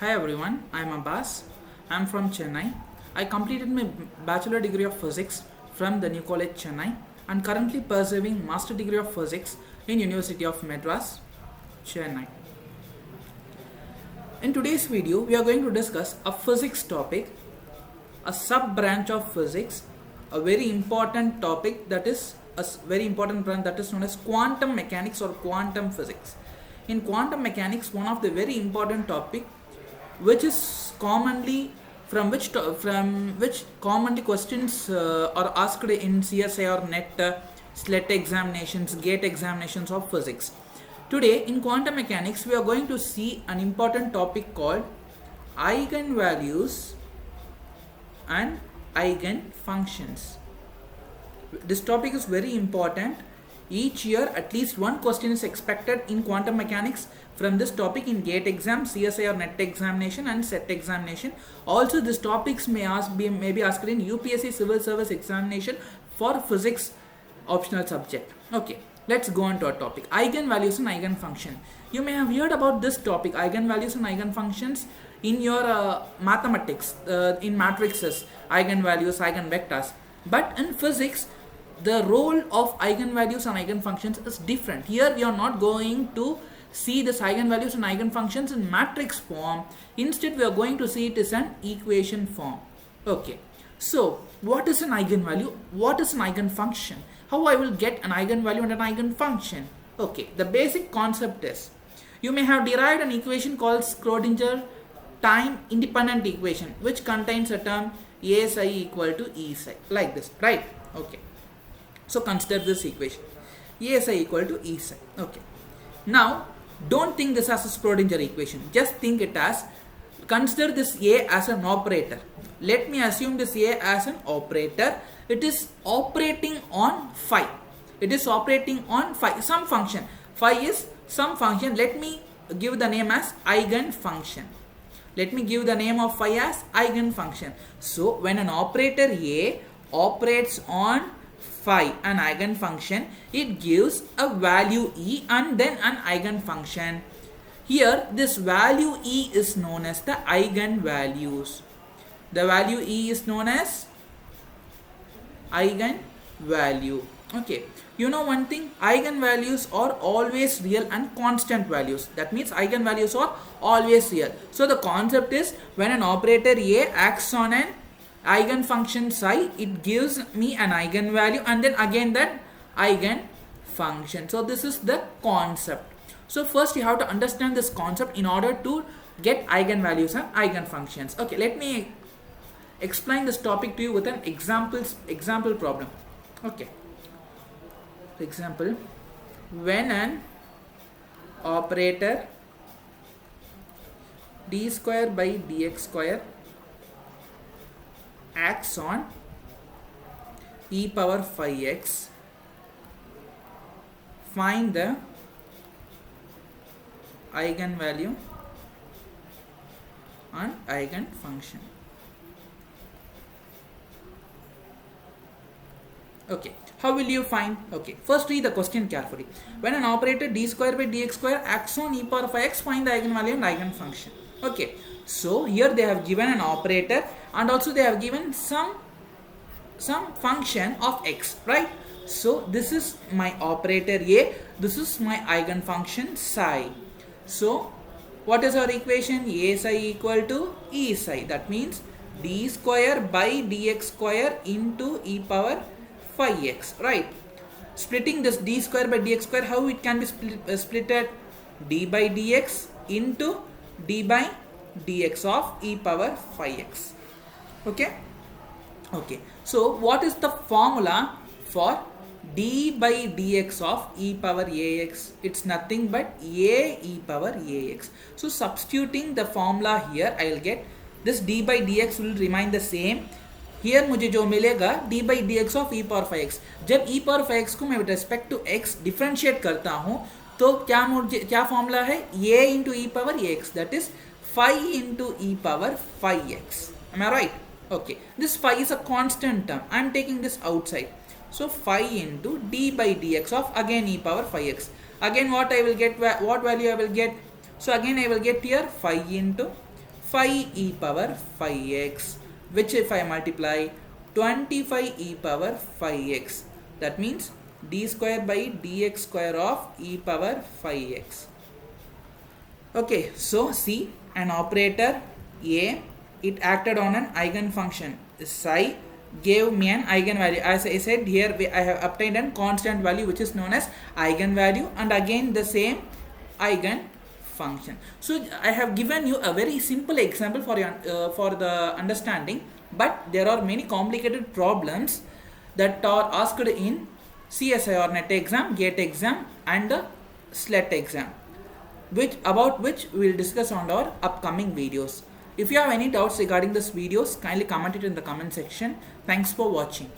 Hi everyone, I am Abbas. I am from Chennai. I completed my bachelor degree of physics from the New College Chennai and currently pursuing master degree of physics in University of Madras, Chennai. In today's video, we are going to discuss a physics topic, a sub branch of physics, a very important topic that is very important branch that is known as quantum mechanics or quantum physics. In quantum mechanics, one of the very important topic which is commonly from which commonly questions are asked in CSI or NET, SLET examinations, GATE examinations of physics. Today in quantum mechanics we are going to see an important topic called eigenvalues and eigenfunctions. This topic is very important. Each year at least one question is expected in quantum mechanics from this topic in GATE exam, CSI or NET examination and SET examination. Also these topics may be asked in UPSC civil service examination for physics optional subject. Okay, let's go on to our topic, eigenvalues and eigenfunction. You may have heard about this topic, eigenvalues and eigenfunctions, in your mathematics, in matrices, eigenvalues, eigenvectors. But in physics, the role of eigenvalues and eigenfunctions is different. Here we are not going to see this eigenvalues and eigenfunctions in matrix form. Instead we are going to see it as an equation form. Okay, so what is an eigenvalue? What is an eigenfunction? How I will get an eigenvalue and an eigenfunction? Okay, the basic concept is, you may have derived an equation called Schrodinger time independent equation, which contains a term a psi equal to e psi, like this, right? Okay, so consider this equation, a psi equal to e psi. Okay, now don't think this as a Schrodinger equation, just think it as, consider this a as an operator. Let me assume this a as an operator. It is operating on phi. It is operating on phi, some function. Phi is some function. Let me give the name as eigenfunction. Let me give the name of phi as eigenfunction. So when an operator a operates on phi, an eigenfunction, it gives a value e and then an eigenfunction. Here this value e is known as the eigenvalues. The value e is known as eigenvalue. Okay, you know one thing, eigenvalues are always real and constant values. That means eigenvalues are always real. So the concept is, when an operator a acts on an eigenfunction psi, it gives me an eigenvalue and then again that eigenfunction. So this is the concept. So first you have to understand this concept in order to get eigenvalues and eigenfunctions. Okay, let me explain this topic to you with an example problem. Okay, for example, when an operator d square by dx square acts on e power phi x, find the eigenvalue and eigenfunction. Okay, how will you find? Okay, first read the question carefully. When an operator d square by dx square acts on e power phi x, find the eigenvalue and eigenfunction. Okay, so here they have given an operator and also they have given some function of x, right? So this is my operator a, this is my eigenfunction psi. So what is our equation? A psi equal to e psi. That means d square by dx square into e power phi x, right? Splitting this d square by dx square, how it can be splitted? D by dx into d by dx of e power phi x. Okay, okay, so what is the formula for d by dx of e power ax? It's nothing but a e power ax. So substituting the formula here, I will get this d by dx will remain the same. Here मुझे जो मिलेगा d by dx of e power phi x. जब e power phi x को मैं with respect to x differentiate करता हूँ, तो क्या फॉर्मूला है? a into e power ax, that is phi into e power phi x. Am I right? Okay, this phi is a constant term. I am taking this outside. So phi into d by dx of again e power phi x. Again what I will get, what value I will get? So again I will get here phi into 5 e power 5x, which if I multiply 25 e power 5x, that means d square by dx square of e power 5x. Okay, so see, an operator A, it acted on an eigenfunction psi, gave me an eigenvalue. As I said here, I have obtained a constant value which is known as eigenvalue, and again the same eigenfunction. So I have given you a very simple example for the understanding, but there are many complicated problems that are asked in CSI or NET exam, GATE exam, and the SLET exam, about which we will discuss on our upcoming videos. If you have any doubts regarding this videos, kindly comment it in the comment section. Thanks for watching.